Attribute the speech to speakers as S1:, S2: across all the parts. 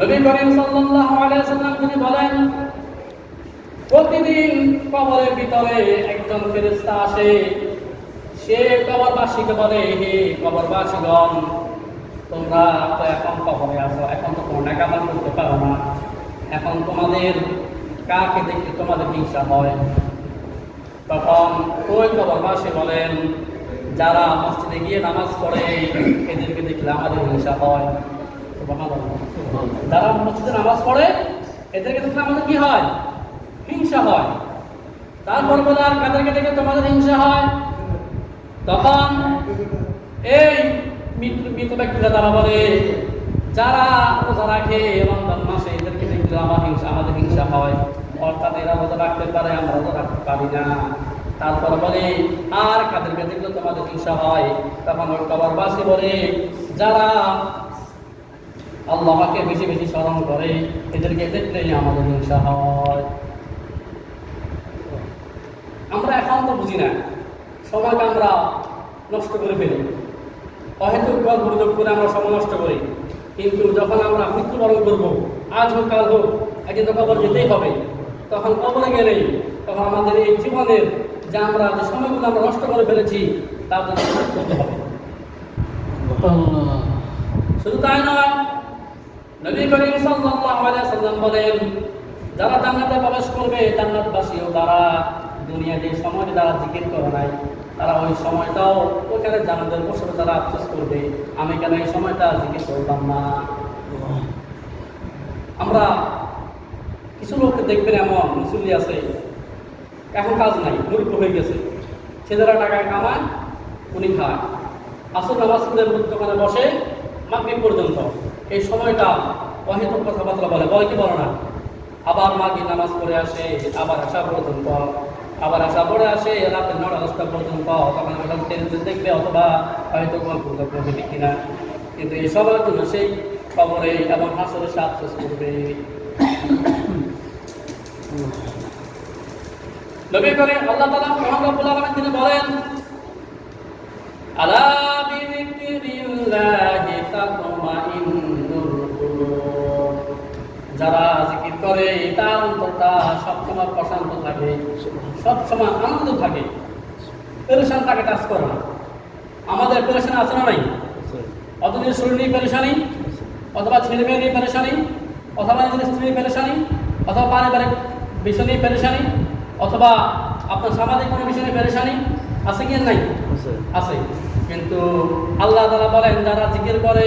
S1: নবী করিম সাল্লাল্লাহু আলাইহি ওয়াসাল্লাম তিনি বলেন, প্রতিদিন কবরের ভিতরে একজন ফেরেশতা আসে, সে কবরবাসীকে বলে, হে কবরবাসীগণ, তোমরা তো এখন কবরে আছো, এখন তো কোনো নেক আমল করতে পারো না, এখন তোমাদের কাকে দেখে তোমাদের হিংসা হয়? তখন ওই কবরবাসী বলেন, যারা মসজিদে গিয়ে নামাজ পড়ে এদেরকে দেখলে আমাদের হিংসা হয়। যারা মসজিদে নামাজ পড়ে এদেরকে দেখলে আমাদের কি হয়? হিংসা হয়। তারপর বলে, আর কাদেরকে দেখে তোমাদের হিংসা হয়? তখন এই মৃত ব্যক্তিরা তারা বলে, যারা রোজা রাখে রমজান মাসে এদেরকে দেখলে আমাদের হিংসা হয়। অর্থাৎ এরা রোজা রাখতে পারে, আমরা রোজা রাখতে পারি না। তারপর বলে, আর কাদেরকে দেখলে তোমাদের হিংসা হয়? তখন ওই কবরবাসী বলে, যারা আল্লাহকে বেশি বেশি স্মরণ করে এদেরকে দেখলেই আমাদের হিংসা হয়। আমরা এখন তো বুঝি না, সময়কে আমরা নষ্ট করে ফেলি, অহেতুক গল্প গুজব করে আমরা সময় নষ্ট করি। কিন্তু যখন আমরা মৃত্যুবরণ করবো, আজ হোক কাল হোক, একদিন তো কবর যেতেই হবে। তখন কবরে গেলেই তখন আমাদের এই জীবনের যে আমরা যে সময়গুলো আমরা নষ্ট করে ফেলেছি তার জন্য করতে হবে। শুধু তাই নয়, নবী করিম সাল্লাল্লাহু আলাইহি ওয়াসাল্লাম বলেন, যারা জান্নাতে প্রবেশ করবে জান্নাতবাসীও তারা দুনিয়া যে সময়টা তারা জিকির করে নাই, তারা ওই সময়টাও ওখানে জান্নাতের বসে তারা আফসোস করবে, আমি কেন এই সময়টা জিকির করতাম না। আমরা কিছু লোককে দেখবেন এমন মুসল্লি আছে, এখন কাজ নাই, মূর্খ হয়ে গেছে, ছেলেরা টাকা কামায়, উনি খায়, আসল নামাজ পড়ে দোকানে বসে মাগরিব পর্যন্ত। এই সময়টা অহেতুক কথাবার্তা বলে কি বলে না। আবার মাগরিব নামাজ পড়ে আসে, আবার আসা পর্যন্ত, আবার আসা পড়ে আসে রাতে 9-10টা পর্যন্ত, তখন টেলিভিশন দেখবে অথবা হয়তো গল্প করবে, ঠিক কিনা? কিন্তু এই সবার জন্য সেই কবরে এবং হাসরে সে আফসোস করবে। নবী করিম আল্লাহ তাআলা মহান রব্বুল আলামিন তিনি বলেন, আলা বিযিকরিল্লাহি তাতমাইন্নুল কুলুব, যারা জিকির করে তার অন্তরটা সবসময় প্রশান্ত থাকে, সবসময় আনন্দ থাকে, পেরেশান তাকে কাজ করে না। আমাদের পেরেশান আছে না নাই? অতদিন শরীর নিয়ে পেরেশানি, অথবা ছেলে মেয়ে নিয়ে পেরেশানি, অথবা নিজের স্ত্রী নিয়ে পেরেশানি, অথবা পারিবারিক বিষয় নিয়ে পেরেশানি, অথবা আপনার সামাজিক কোনো বিষয় নিয়ে পেরেশানি আছে কি নাই? আছে। কিন্তু আল্লাহ তাআলা বলেন, যারা জিকির করে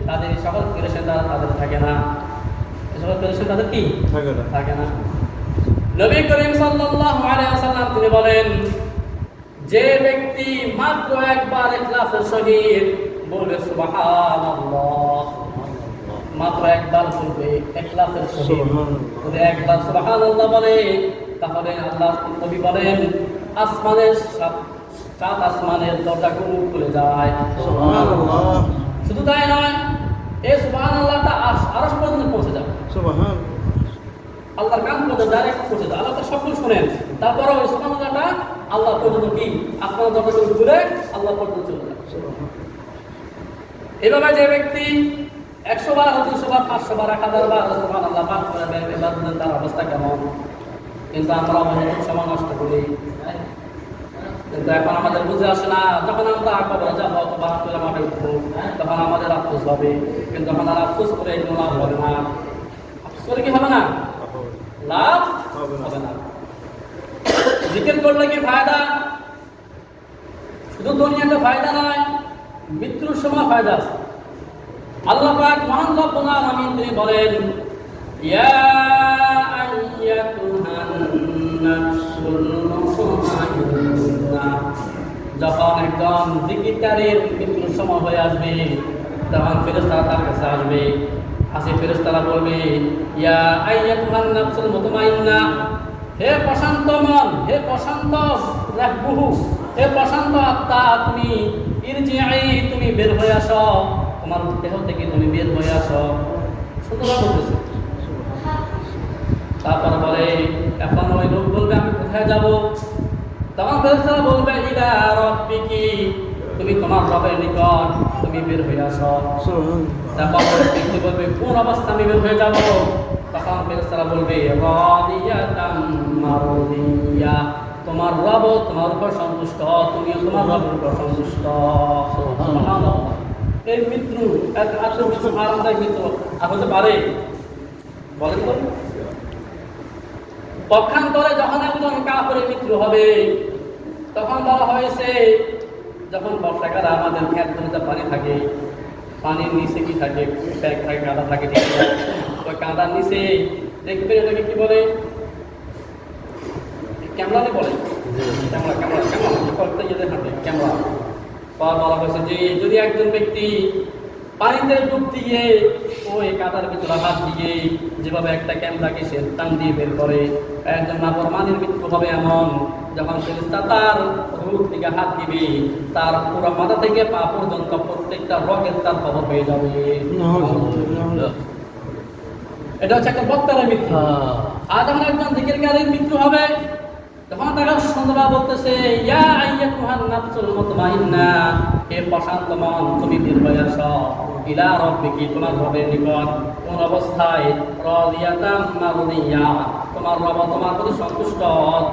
S1: তাদের সকল পেরেশান তাদের থাকে না। সকল পেরেশান তাদের কি থাকে না। নবী করিম সাল্লাল্লাহু আলাইহি ওয়াসাল্লাম তিনি বলেন, যে ব্যক্তি মাত্র একবার ইখলাসের সহিত বলবে সুবহানাল্লাহ, মাত্র একবার বলবে ইখলাসের সহিত, যদি একবার সুবহানাল্লাহ বলে, তাহলে আল্লাহ নবী বলেন আসমানের সাত আসমানের দরজাগুলো খুলে যায়। সুবহানাল্লাহ। শুধু তাই নয়, এই সুবহানাল্লাহটা আরশ পর্যন্ত পৌঁছে যায়। সুবহানাল্লাহ। আল্লাহর কান পর্যন্ত ডাইরেক্ট পৌঁছে যায়। আল্লাহ তো সবকিছু শোনেন, তারপরে ওই সুবহানাল্লাহটা আল্লাহ পর্যন্ত কি আসমানের দরজাগুলো খুলে আল্লাহ পর্যন্ত চলে যায়। এভাবে যে ব্যক্তি 100 বার, 200 বার, 500 বার, 1000 বার সুবহানাল্লাহ পাঠ করে এবার তার অবস্থা কেমন? কিন্তু আমরা অনেক সময় নষ্ট করি। কিন্তু এখন আমাদের বুঝে আসে না, যখন আমরা কবরে যাবো অথবা চলে মাঠে উঠবো তখন আমাদের আফসোস হবে। কিন্তু যখন আর আফসোস করে কোনো লাভ হবে না। আফসোস করে কি হবে না? লাভ হবে না। জিকির করলে কি ফায়দা? শুধু দুনিয়াতে ফায়দা নয়, মৃত্যুর সময় ফায়দা আছে। আল্লাহ পাক মহান রব্বুল আলামিন তিনি বলেন, ইয়া আইয়াতুহান নাফসুল মুতমাইন্না, যখন একজন জিকিরকারীর মৃত্যুর সময় হয়ে আসবে তখন ফেরেশতারা তার কাছে আসবে, আসে ফেরেশতারা বলবে, ইয়া আইয়াতুহান নাফসুল মুতমাইন্না, হে প্রশান্ত মন, হে প্রশান্ত রূহ, হে প্রশান্ত আত্মা, তুমি ইরজিই, তুমি বের হয়ে আসো, তোমার দেহ থেকে তুমি বের হয়ে আসো। সুতরাং বলতেছে, তারপর বলে, এখন ওই লোক বলবে আমি কোথায় যাব? তখন ফেরেশতারা বলবে, ইলা রাব্বিকি, তুমি তোমার রবের নিকট। তুমি বের হয়ে আসো। তারপর মৃত্যু বলবে কোন অবস্থা আমি বের হয়ে যাব? তখন ফেরেশতারা বলবে রাদিয়াতাম মারদিয়া, তোমার রব তোমার উপর সন্তুষ্ট, তুমিও তোমার রবের উপর সন্তুষ্ট। সুবহানাল্লাহ। এই মৃত্যু এক আরামদায়ক মৃত্যু আর হতে পারে? বলেন তো। পক্ষান্তরে যখন একজন কাফেরের মৃত্যু হবে তখন বলা হয়েছে যখন বর্ষাকালে আমাদের ক্ষেতগুলোতে পানি থাকে, পানির নিচে কি থাকে? ব্যাগ থাকে, কাদা থাকে, ঠিক আছে? ওই কাদার নিচে দেখবে এটাকে কি বলে? ক্যামেরাতে বলে ক্যামেরা ক্যামেরা ক্যামেরা করতে যেতে থাকে ক্যামেরা। বলা হয়েছে যে যদি একজন ব্যক্তি পানিতে ডুব দিয়ে ওই কাদার ভিতরে হাত দিয়ে যেভাবে একটা ক্যামেরাকে সে টান দিয়ে বের করে, একজন নাফরমানের মৃত্যু হবে এমন যখন ফেরেশতা তার রূপ থেকে হাত দিবে তার পুরো মাথা থেকে পা পর্যন্ত প্রত্যেকটা রগের তার খবর পেয়ে যাবে। এটা হচ্ছে একটা বক্তারের মৃত্যু। আর যখন একজন জিকিরকারীর মৃত্যু হবে তখন তারা সুন্দরভাবে বলতেছে ইয়া আইয়াতুহান নাফসুল মুতমাইন্না, হে প্রশান্ত মন তুমি বের হয়ে আসো ইলা রাব্বিকি, তোমার রবের নিকট। কোন অবস্থায়? রাদিয়াতাম মারদিয়া, তোমার রব তোমার প্রতি সন্তুষ্ট,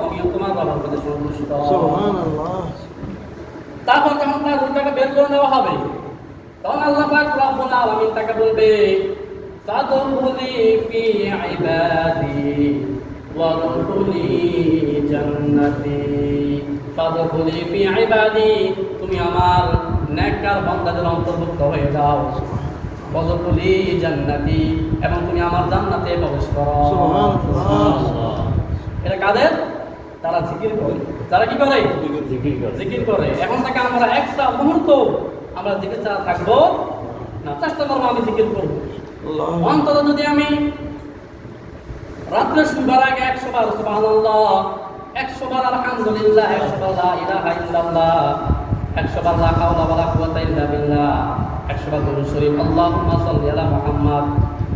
S1: তুমিও তোমার রবের প্রতি সন্তুষ্ট। সুবহানাল্লাহ। তারপর যখন তার রূহটাকে বের করে নেওয়া হবে তখন আল্লাহ পাক রব্বুল আলামিন তাকে বলবে ফাদখুলি ফি ইবাদি ওয়াদখুলি জান্নাতি, ফাদখুলি ফি ইবাদি, তুমি আমার নেককার বান্দাদের অন্তর্ভুক্ত হয়ে যাও। ওয়াদখুলি জান্নাতি, এবং তুমি আমার জান্নাতে প্রবেশ করো। সুবহানাল্লাহ। এটা কাদের? তারা জিকির করে। তারা কি করে? জিকির করে। এখন থেকে আমরা একটা মুহূর্ত আমরা জিকির ছাড়া থাকবো না, চেষ্টা করবো আমি জিকির করবো। অন্তত যদি আমি রাত্রে শুবার আগে 100 বার সুবহানাল্লাহ, 100 বার আলহামদুলিল্লাহ, 100 বার লা ইলাহা ইল্লাল্লাহ, 100 বার লা হাওলা ওয়ালা কুওয়াতা ইল্লা বিল্লাহ, 100 বার দরুদ শরীফ আল্লাহুম্মা সাল্লি আলা মুহাম্মাদ,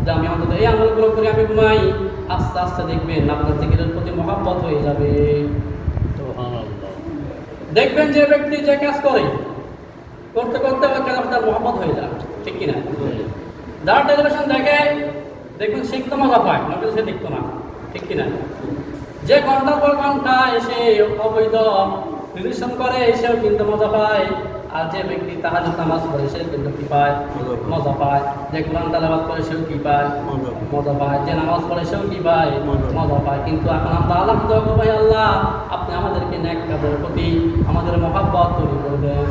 S1: যে আমি অন্তত এই আমলগুলো করে আমি ঘুমাই, আস্তে আস্তে দেখবেন আপনার জিকিরের প্রতি মহব্বত হয়ে যাবে। সুবহানাল্লাহ। দেখবেন যে ব্যক্তি যে কাজ করে করতে করতে ওই কাজ আপনার মহব্বত হয়ে যায়, ঠিক কিনা? যারা টেলিভিশন দেখে দেখবেন সে কিন্তু মজা পায়, নয়তো সে দেখতো না, ঠিক কিনা? যে ঘন্টার পর ঘন্টা এসে অবৈধ টেলিভিশন করে সেও কিন্তু মজা পায়। আর যে ব্যক্তি তাহাজ্জুদ নামাজ পড়ে সে কিন্তু কি পায়? মজা পায়। যে কোরআন তেলাওয়াত করে সেও কি পায়? মজা পায়। যে নামাজ পড়ে সেও কি পায়? মজা পায়। কিন্তু এখন আমরা আল্লাহ দোয়া করব, ভাই আল্লাহ আপনি আমাদেরকে নেক কাজের প্রতি আমাদের মহব্বত তৈরি করে দেন।